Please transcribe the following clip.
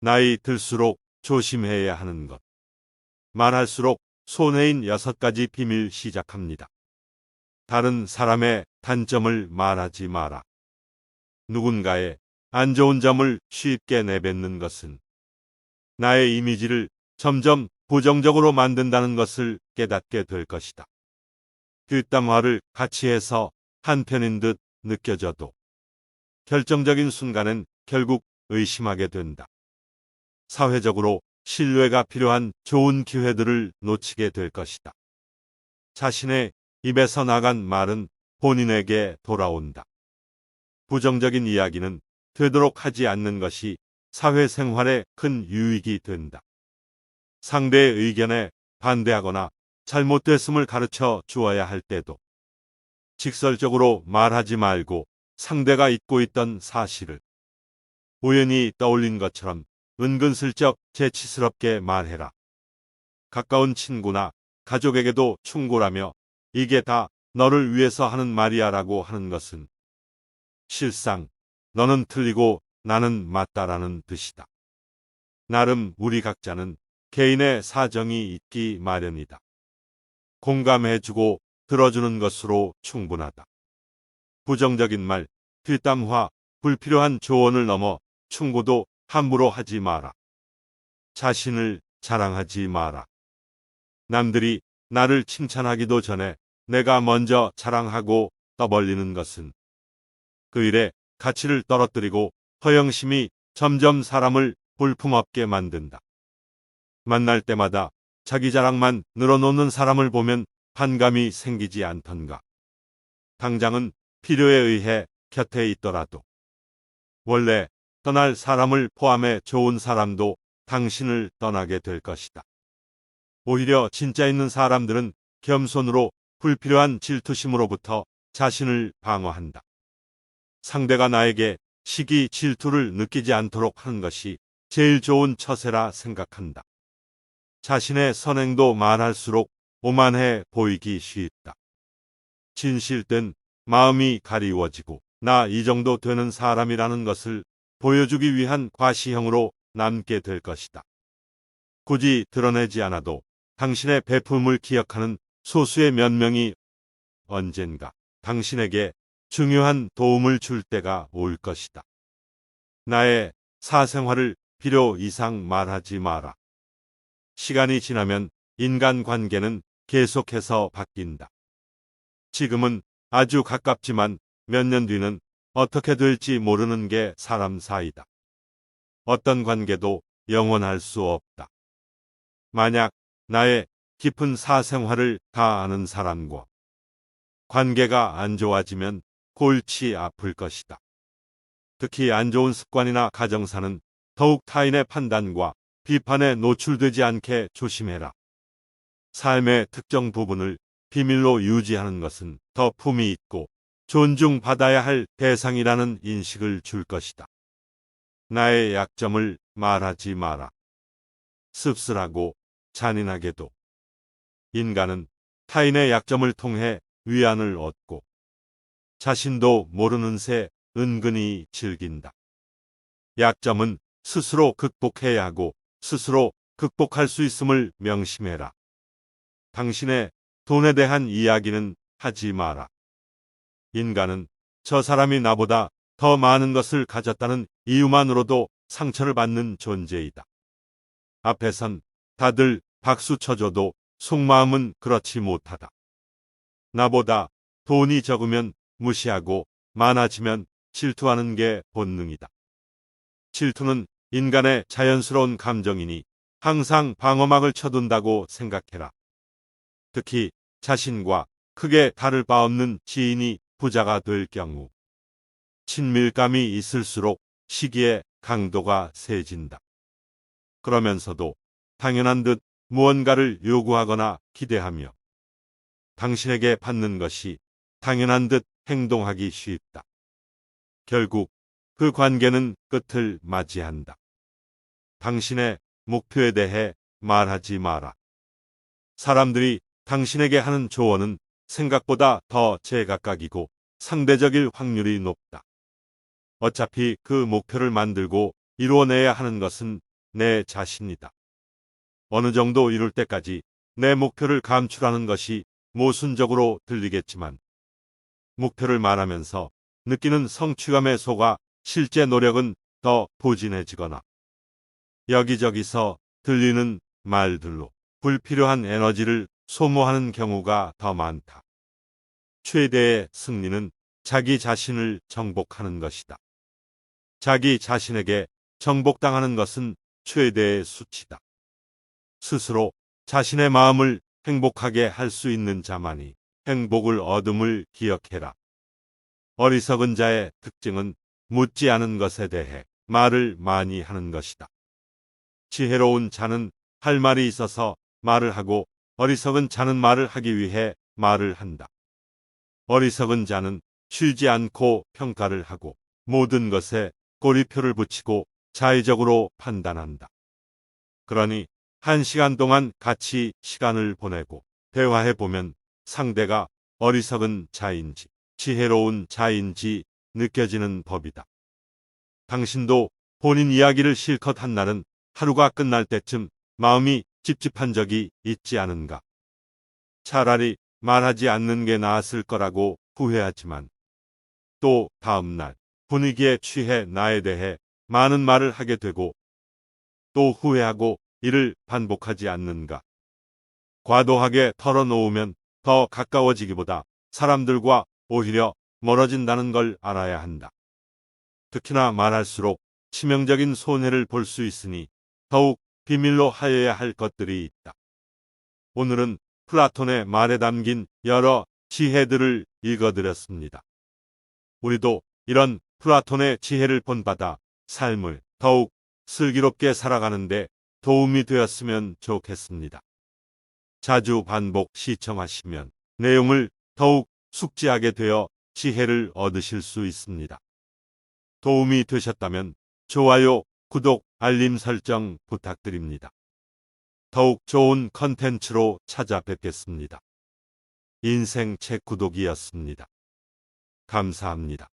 나이 들수록 조심해야 하는 것. 말할수록 손해인 6가지 비밀 시작합니다. 다른 사람의 단점을 말하지 마라. 누군가의 안 좋은 점을 쉽게 내뱉는 것은 나의 이미지를 점점 부정적으로 만든다는 것을 깨닫게 될 것이다. 뒷담화를 같이 해서 한편인 듯 느껴져도 결정적인 순간엔 결국 의심하게 된다. 사회적으로 신뢰가 필요한 좋은 기회들을 놓치게 될 것이다. 자신의 입에서 나간 말은 본인에게 돌아온다. 부정적인 이야기는 되도록 하지 않는 것이 사회생활에 큰 유익이 된다. 상대의 의견에 반대하거나 잘못됐음을 가르쳐 주어야 할 때도 직설적으로 말하지 말고 상대가 잊고 있던 사실을 우연히 떠올린 것처럼 은근슬쩍 재치스럽게 말해라. 가까운 친구나 가족에게도 충고라며 이게 다 너를 위해서 하는 말이야라고 하는 것은 실상 너는 틀리고 나는 맞다라는 뜻이다. 나름 우리 각자는 개인의 사정이 있기 마련이다. 공감해주고 들어주는 것으로 충분하다. 부정적인 말, 뒷담화, 불필요한 조언을 넘어 충고도 함부로 하지 마라. 자신을 자랑하지 마라. 남들이 나를 칭찬하기도 전에 내가 먼저 자랑하고 떠벌리는 것은 그 일에 가치를 떨어뜨리고 허영심이 점점 사람을 볼품없게 만든다. 만날 때마다 자기 자랑만 늘어놓는 사람을 보면 반감이 생기지 않던가. 당장은 필요에 의해 곁에 있더라도 원래 떠날 사람을 포함해 좋은 사람도 당신을 떠나게 될 것이다. 오히려 진짜 있는 사람들은 겸손으로 불필요한 질투심으로부터 자신을 방어한다. 상대가 나에게 시기 질투를 느끼지 않도록 하는 것이 제일 좋은 처세라 생각한다. 자신의 선행도 말할수록 오만해 보이기 쉽다. 진실된 마음이 가리워지고 나 이 정도 되는 사람이라는 것을 보여주기 위한 과시형으로 남게 될 것이다. 굳이 드러내지 않아도 당신의 베품을 기억하는 소수의 몇 명이 언젠가 당신에게 중요한 도움을 줄 때가 올 것이다. 나의 사생활을 필요 이상 말하지 마라. 시간이 지나면 인간관계는 계속해서 바뀐다. 지금은 아주 가깝지만 몇 년 뒤는 어떻게 될지 모르는 게 사람 사이다. 어떤 관계도 영원할 수 없다. 만약 나의 깊은 사생활을 다 아는 사람과 관계가 안 좋아지면 골치 아플 것이다. 특히 안 좋은 습관이나 가정사는 더욱 타인의 판단과 비판에 노출되지 않게 조심해라. 삶의 특정 부분을 비밀로 유지하는 것은 더 품이 있고 존중받아야 할 대상이라는 인식을 줄 것이다. 나의 약점을 말하지 마라. 씁쓸하고 잔인하게도 인간은 타인의 약점을 통해 위안을 얻고 자신도 모르는 새 은근히 즐긴다. 약점은 스스로 극복해야 하고 스스로 극복할 수 있음을 명심해라. 당신의 돈에 대한 이야기는 하지 마라. 인간은 저 사람이 나보다 더 많은 것을 가졌다는 이유만으로도 상처를 받는 존재이다. 앞에선 다들 박수 쳐줘도 속마음은 그렇지 못하다. 나보다 돈이 적으면 무시하고 많아지면 질투하는 게 본능이다. 질투는 인간의 자연스러운 감정이니 항상 방어막을 쳐둔다고 생각해라. 특히 자신과 크게 다를 바 없는 지인이 부자가 될 경우 친밀감이 있을수록 시기의 강도가 세진다. 그러면서도 당연한 듯 무언가를 요구하거나 기대하며 당신에게 받는 것이 당연한 듯 행동하기 쉽다. 결국 그 관계는 끝을 맞이한다. 당신의 목표에 대해 말하지 마라. 사람들이 당신에게 하는 조언은 생각보다 더 제각각이고 상대적일 확률이 높다. 어차피 그 목표를 만들고 이루어내야 하는 것은 내 자신이다. 어느 정도 이룰 때까지 내 목표를 감출하는 것이 모순적으로 들리겠지만 목표를 말하면서 느끼는 성취감에 속아 실제 노력은 더 부진해지거나 여기저기서 들리는 말들로 불필요한 에너지를 소모하는 경우가 더 많다. 최대의 승리는 자기 자신을 정복하는 것이다. 자기 자신에게 정복당하는 것은 최대의 수치다. 스스로 자신의 마음을 행복하게 할 수 있는 자만이 행복을 얻음을 기억해라. 어리석은 자의 특징은 묻지 않은 것에 대해 말을 많이 하는 것이다. 지혜로운 자는 할 말이 있어서 말을 하고 어리석은 자는 말을 하기 위해 말을 한다. 어리석은 자는 쉬지 않고 평가를 하고 모든 것에 꼬리표를 붙이고 자의적으로 판단한다. 그러니 1시간 동안 같이 시간을 보내고 대화해 보면 상대가 어리석은 자인지 지혜로운 자인지 느껴지는 법이다. 당신도 본인 이야기를 실컷 한 날은 하루가 끝날 때쯤 마음이 찝찝한 적이 있지 않은가? 차라리 말하지 않는 게 나았을 거라고 후회하지만 또 다음 날 분위기에 취해 나에 대해 많은 말을 하게 되고 또 후회하고 이를 반복하지 않는가? 과도하게 털어놓으면 더 가까워지기보다 사람들과 오히려 멀어진다는 걸 알아야 한다. 특히나 말할수록 치명적인 손해를 볼 수 있으니 더욱 비밀로 하여야 할 것들이 있다. 오늘은 플라톤의 말에 담긴 여러 지혜들을 읽어드렸습니다. 우리도 이런 플라톤의 지혜를 본받아 삶을 더욱 슬기롭게 살아가는데 도움이 되었으면 좋겠습니다. 자주 반복 시청하시면 내용을 더욱 숙지하게 되어 지혜를 얻으실 수 있습니다. 도움이 되셨다면 좋아요, 구독, 알림 설정 부탁드립니다. 더욱 좋은 컨텐츠로 찾아뵙겠습니다. 인생책 구독이었습니다. 감사합니다.